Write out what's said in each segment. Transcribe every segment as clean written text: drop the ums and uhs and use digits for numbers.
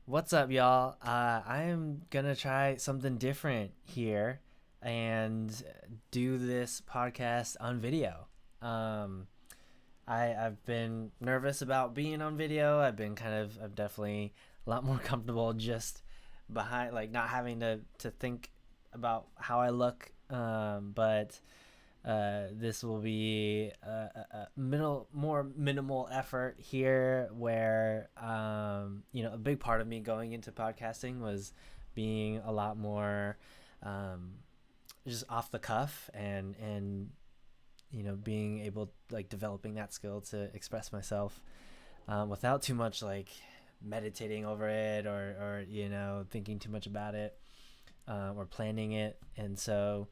What's up, y'all? I am gonna try something different here and do this podcast on video. Um, I've been nervous about being on video. I'm definitely a lot more comfortable just behind, like not having to think about how I look. But this will be more minimal effort here, where a big part of me going into podcasting was being a lot more um, just off the cuff and being able, like, developing that skill to express myself without too much like meditating over it or thinking too much about it or planning it. And so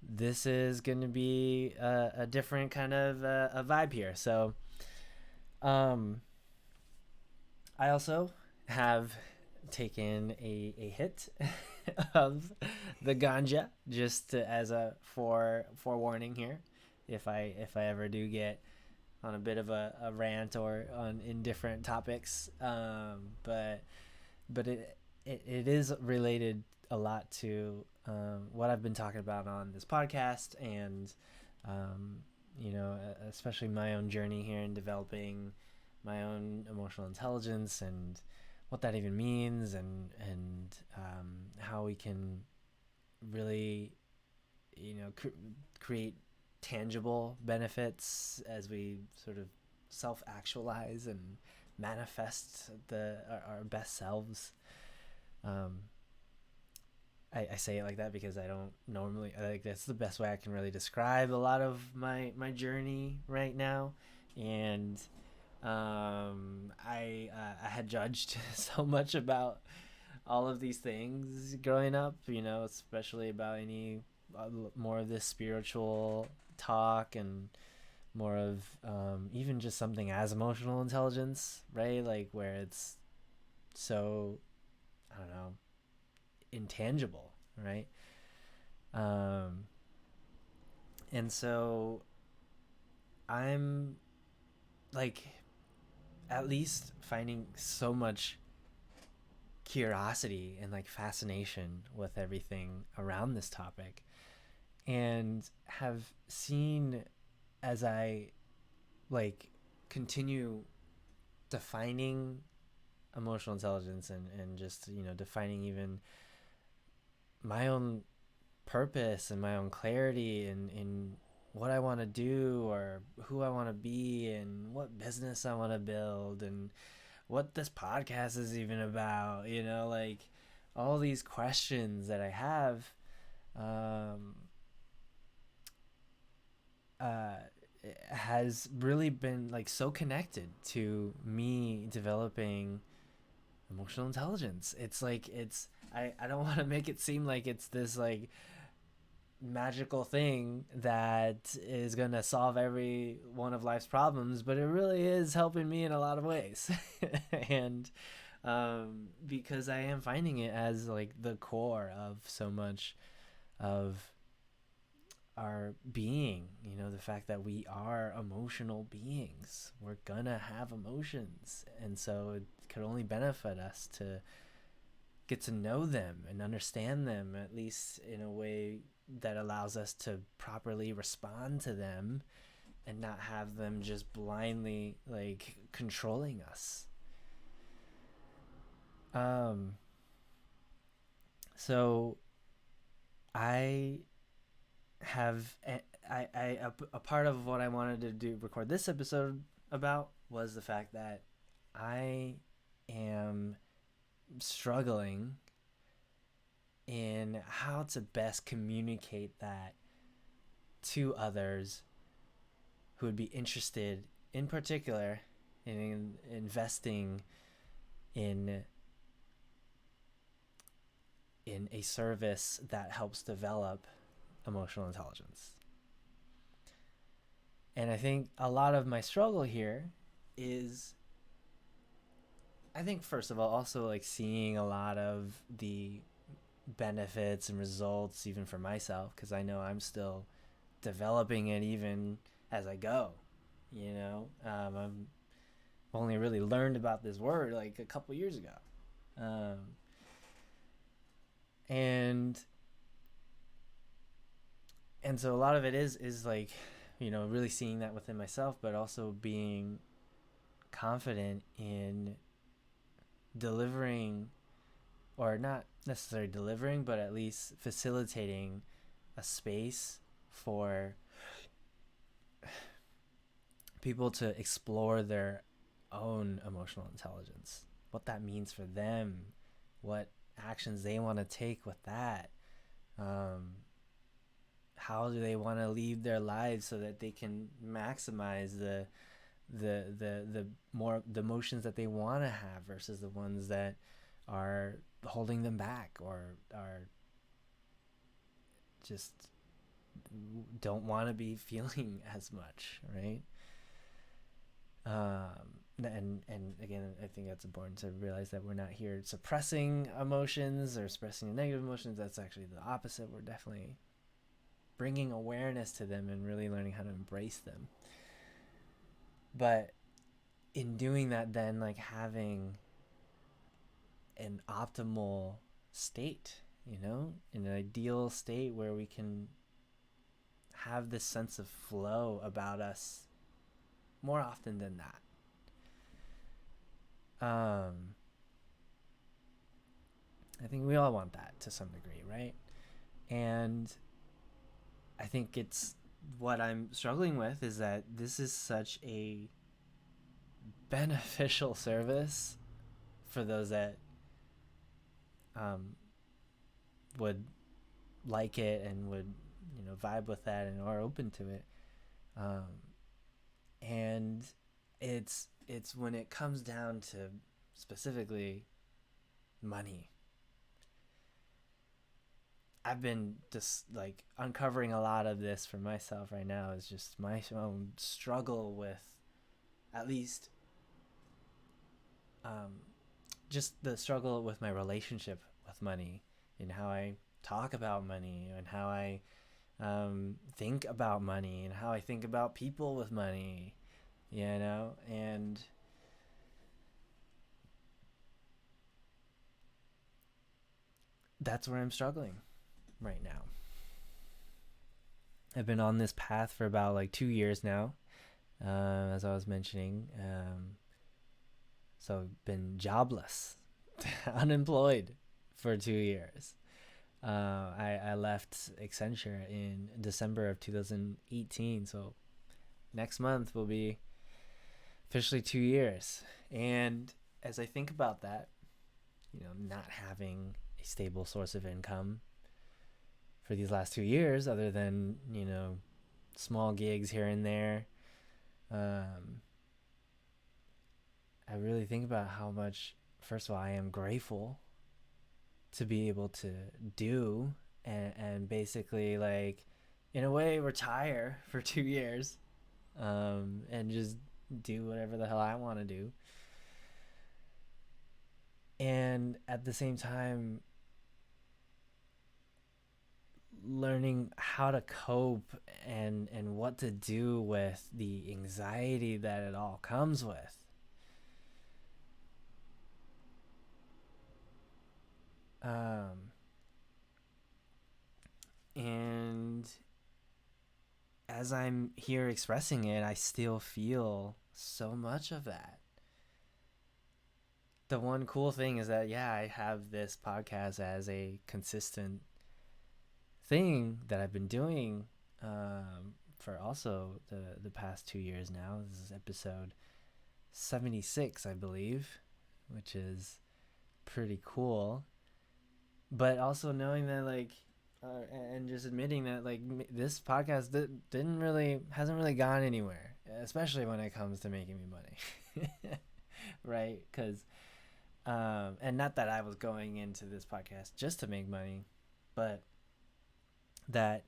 this is going to be a different kind of a vibe here. So, um, I also have taken a hit of the ganja just as a forewarning here. If I ever do get on a bit of a rant or on in different topics, but it is related a lot to what I've been talking about on this podcast, and especially my own journey here in developing my own emotional intelligence and what that even means, and how we can really create tangible benefits as we sort of self actualize and manifest our best selves. um, I say it like that because I don't normally, like, that's the best way I can really describe a lot of my journey right now. And I had judged so much about all of these things growing up, especially about any more of this spiritual talk, and more of even just something as emotional intelligence, right? Like, where it's so, I don't know, intangible, right? Um, and so I'm, like, at least finding so much curiosity and like fascination with everything around this topic, and have seen, as I like continue defining emotional intelligence, and just defining even my own purpose and my own clarity in what I want to do, or who I want to be, and what business I want to build, and what this podcast is even about, like all these questions that I have. um, uh, has really been like so connected to me developing emotional intelligence. It's like I don't want to make it seem like it's this like magical thing that is going to solve every one of life's problems, but it really is helping me in a lot of ways. And because I am finding it as like the core of so much of our being, the fact that we are emotional beings. We're gonna have emotions. And so it could only benefit us to get to know them and understand them, at least in a way that allows us to properly respond to them, and not have them just blindly like controlling us. Um so I have a part of what I wanted to do record this episode about was the fact that I am struggling in how to best communicate that to others who would be interested, in particular, in investing in a service that helps develop emotional intelligence. And I think a lot of my struggle here is, I think, first of all, also like seeing a lot of the benefits and results even for myself, because I know I'm still developing it even as I go. I've only really learned about this word like a couple years ago. um, and and so a lot of it is like, really seeing that within myself, but also being confident in delivering, or not necessarily delivering, but at least facilitating a space for people to explore their own emotional intelligence, what that means for them, what actions they want to take with that, um, how do they want to lead their lives so that they can maximize the emotions that they want to have versus the ones that are holding them back or are just don't want to be feeling as much, right? And again, I think that's important to realize that we're not here suppressing emotions or suppressing negative emotions. That's actually the opposite. We're definitely bringing awareness to them and really learning how to embrace them. But in doing that, then like having an optimal state, in an ideal state where we can have this sense of flow about us more often than that. I think we all want that to some degree, right? And I think it's what I'm struggling with is that this is such a beneficial service for those that um, would like it and would vibe with that and are open to it. And it's when it comes down to specifically money. I've been just like uncovering a lot of this for myself right now. Is just my own struggle with at least just the struggle with my relationship with money and how I talk about money and how I think about money and how I think about people with money, and that's where I'm struggling right now. I've been on this path for about like 2 years now, as I was mentioning. So I've been jobless, unemployed for 2 years. I left Accenture in December of 2018, so next month will be officially 2 years. And as I think about that, not having a stable source of income for these last 2 years, other than, small gigs here and there, I really think about how much, first of all, I am grateful to be able to do and basically, like, in a way, retire for 2 years, and just do whatever the hell I want to do. And at the same time, learning how to cope and what to do with the anxiety that it all comes with. And as I'm here expressing it, I still feel so much of that. The one cool thing is that, yeah, I have this podcast as a consistent thing that I've been doing, for also the past 2 years now. This is episode 76, I believe, which is pretty cool. But also knowing that, like, and just admitting that, like, this podcast hasn't really gone anywhere, especially when it comes to making me money. Right? Because and not that I was going into this podcast just to make money, but that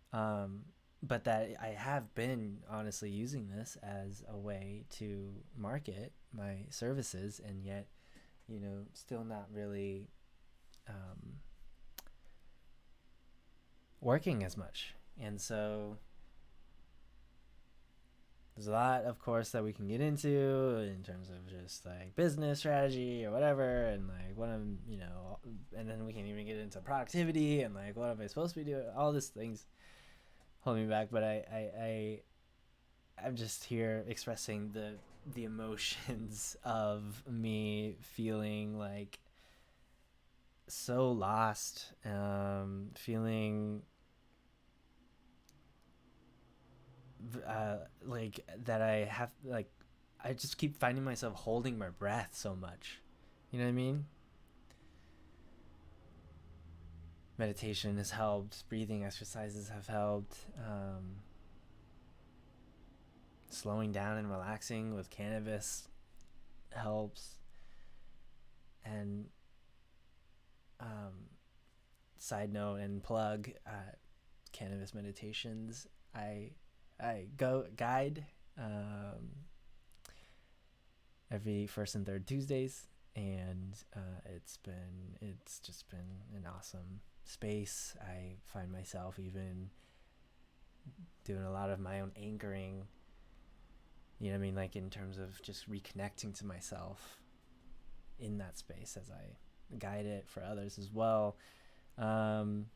I have been honestly using this as a way to market my services, and yet, still not really working as much. And so there's a lot, of course, that we can get into in terms of just like business strategy or whatever, and like like what I'm, and then we can even get into productivity and like what am I supposed to be doing? All these things hold me back, but I'm just here expressing the emotions of me feeling like so lost, feeling like that I just keep finding myself holding my breath so much. You know what I mean? Meditation has helped. Breathing exercises have helped. Slowing down and relaxing with cannabis helps. And um, side note and plug, cannabis meditations. I I go guide every first and third Tuesdays, and it's just been an awesome space. I find myself even doing a lot of my own anchoring. You know what I mean? Like in terms of just reconnecting to myself in that space as I guide it for others as well. Um,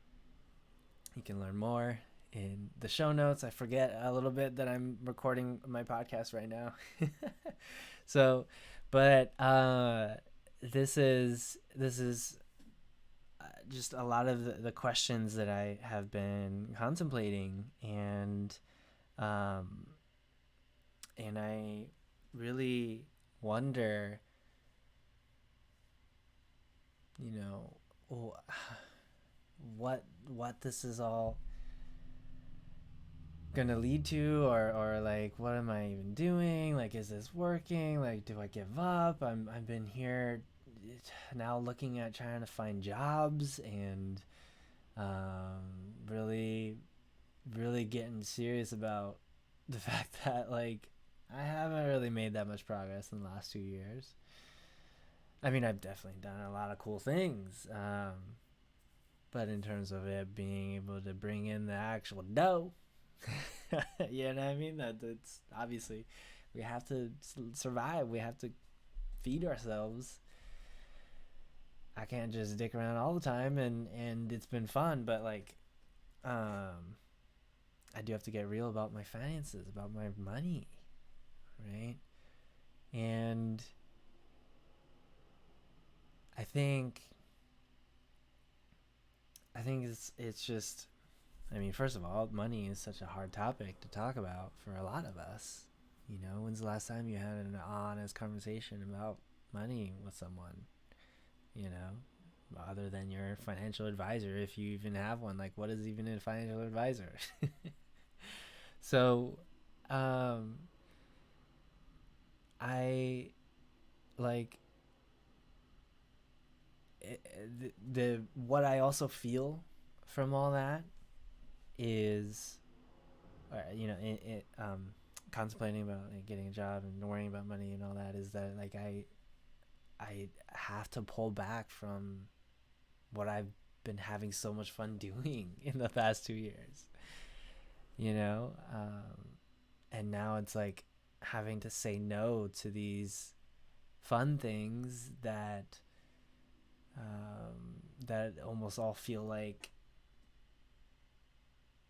you can learn more in the show notes. I forget a little bit that I'm recording my podcast right now. So, but this is just a lot of the questions that I have been contemplating, um, and I really wonder, you know, what this is all gonna lead to, or like what am I even doing, like is this working, like do I give up? I've been here now looking at trying to find jobs, and really really getting serious about the fact that like I haven't really made that much progress in the last 2 years. I mean, I've definitely done a lot of cool things, but in terms of it being able to bring in the actual dough, you know what I mean? That's obviously we have to survive. We have to feed ourselves. I can't just dick around all the time, and it's been fun, but like, I do have to get real about my finances, about my money, right? And I think it's just, I mean, first of all, money is such a hard topic to talk about for a lot of us. You know, when's the last time you had an honest conversation about money with someone? You know, other than your financial advisor, if you even have one. Like, what is even a financial advisor? So, um, I like the what I also feel from all that is, contemplating about like, getting a job and worrying about money and all that, is that like I have to pull back from what I've been having so much fun doing in the past 2 years, you know? And now it's like having to say no to these fun things that almost all feel like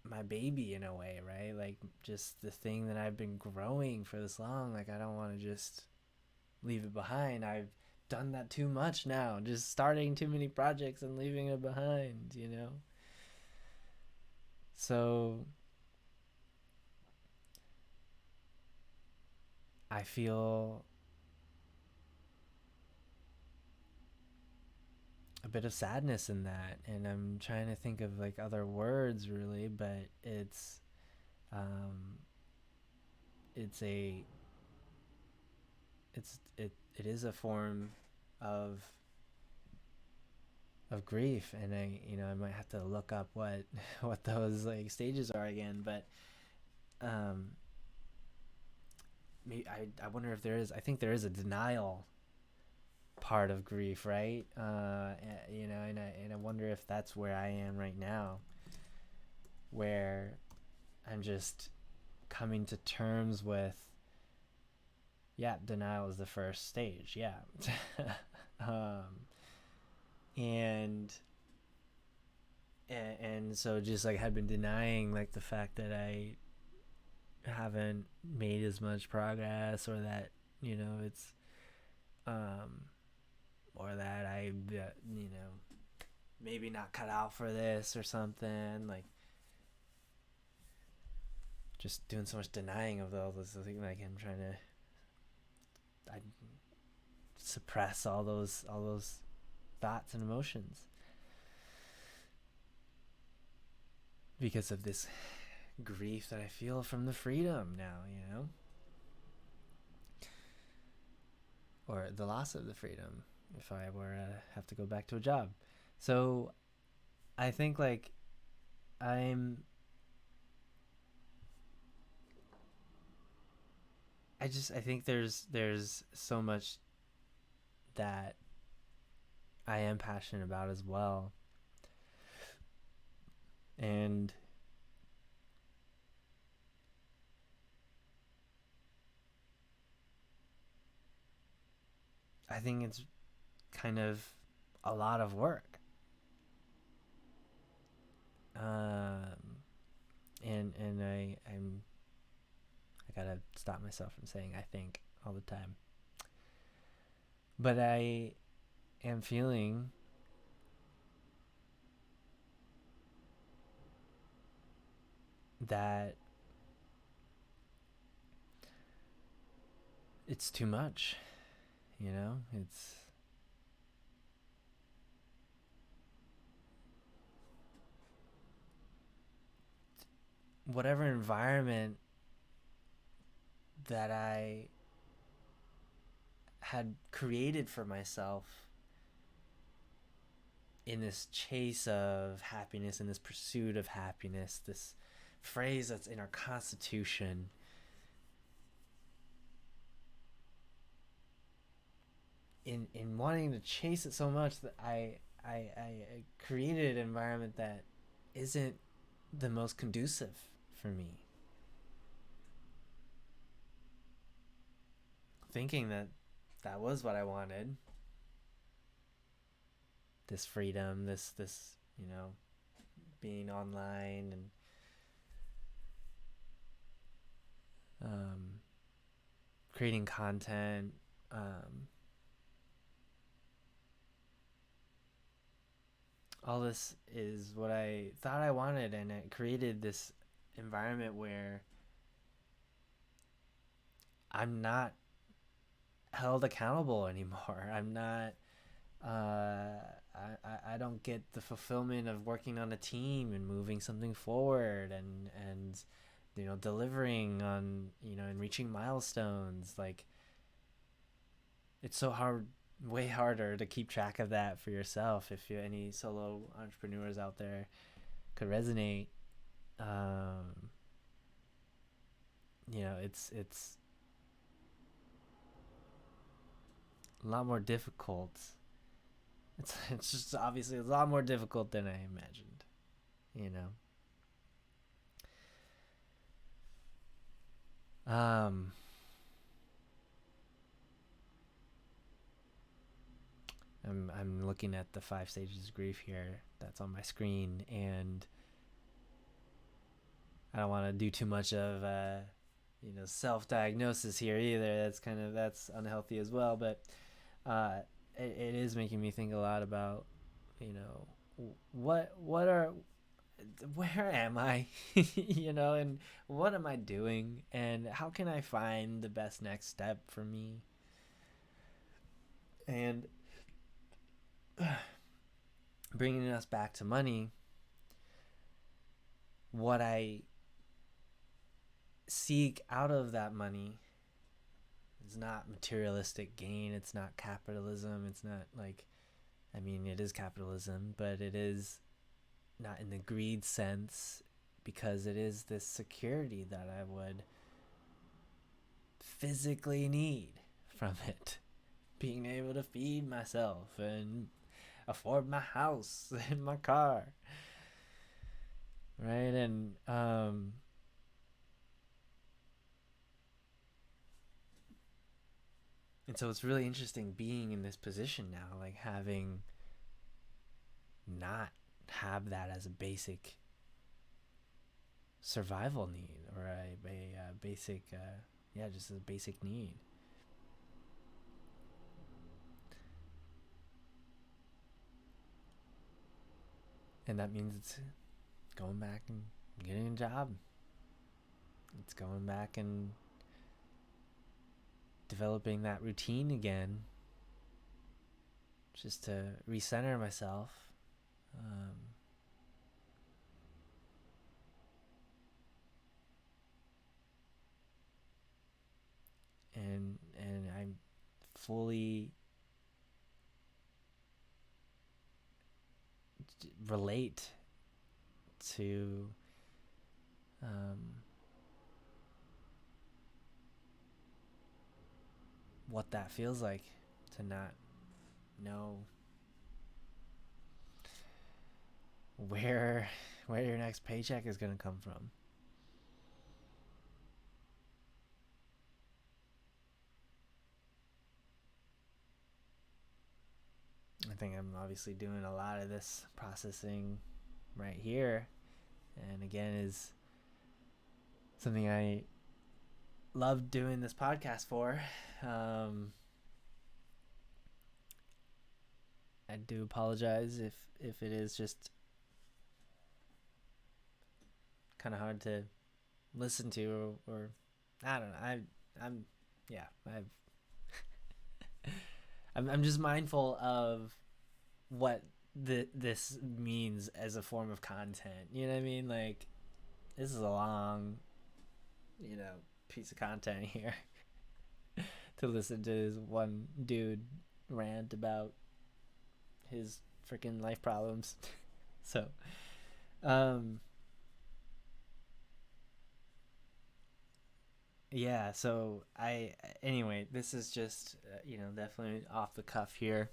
my baby in a way, right? Like just the thing that I've been growing for this long. Like I don't want to just leave it behind. I've done that too much now, just starting too many projects and leaving it behind, you know? So I feel a bit of sadness in that, and I'm trying to think of like other words really, but um it's a it is a form of grief, and I might have to look up what what those like stages are again, but um I wonder if there is, I think there is a denial part of grief, right? And I wonder if that's where I am right now, where I'm just coming to terms with, yeah, denial is the first stage, yeah. um so just like had been denying like the fact that I haven't made as much progress, or that it's um or that I maybe not cut out for this or something, like just doing so much denying of all those things. Like I'm trying to I suppress all those thoughts and emotions because of this grief that I feel from the freedom now, or the loss of the freedom if I were to have to go back to a job. So I think like I'm I think there's so much that I am passionate about as well. And I think it's kind of a lot of work. And I gotta stop myself from saying I think all the time. But I am feeling that it's too much, it's whatever environment that I had created for myself in this chase of happiness, in this pursuit of happiness, this phrase that's in our Constitution. In wanting to chase it so much that I created an environment that isn't the most conducive for me. Thinking that that was what I wanted. This freedom, this being online and creating content, all this is what I thought I wanted, and it created this environment where I'm not held accountable anymore. I'm not. I don't get the fulfillment of working on a team and moving something forward, and delivering on and reaching milestones. Like it's so hard, way harder to keep track of that for yourself. If you any solo entrepreneurs out there could resonate, it's a lot more difficult. It's just obviously a lot more difficult than I imagined. You know. I'm looking at the 5 stages of grief here that's on my screen, and I don't want to do too much of self-diagnosis here either. That's unhealthy as well. But it is making me think a lot about what are where am I, and what am I doing, and how can I find the best next step for me. And bringing us back to money, what I seek out of that money is not materialistic gain. It's not capitalism. It's not like, I mean, it is capitalism, but it is not in the greed sense, because it is this security that I would physically need from it. Being able to feed myself and afford my house and my car. Right? And so it's really interesting being in this position now, like having not have that as a basic survival need, or a basic, yeah, just a basic need. And that means it's going back and getting a job. It's going back and developing that routine again, just to recenter myself. Um, and I fully relate to um, what that feels like, to not know where your next paycheck is going to come from. I think I'm obviously doing a lot of this processing right here, and again is something I love doing this podcast for. Um, I do apologize if it is just kind of hard to listen to, or I don't know. I'm yeah. I'm just mindful of what this means as a form of content. You know what I mean? Like, this is a long, you know, piece of content here to listen to this one dude rant about his freaking life problems. So, um, yeah. So anyway, this is just definitely off the cuff here.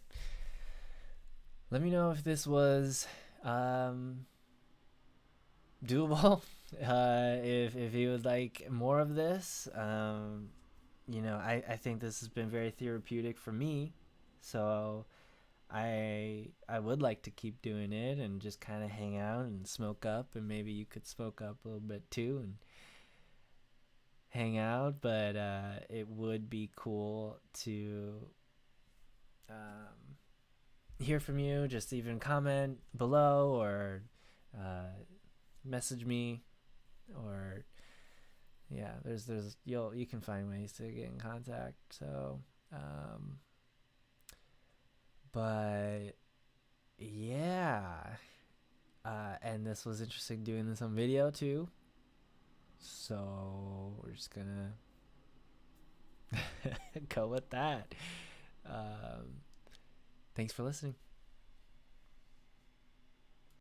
Let me know if this was doable. If you would like more of this, I think this has been very therapeutic for me. So I would like to keep doing it and just kind of hang out and smoke up, and maybe you could smoke up a little bit too and hang out. But it would be cool to um, hear from you. Just even comment below, or message me, or yeah, you can find ways to get in contact. So but yeah, and this was interesting doing this on video too, so we're just gonna go with that. um, Thanks for listening.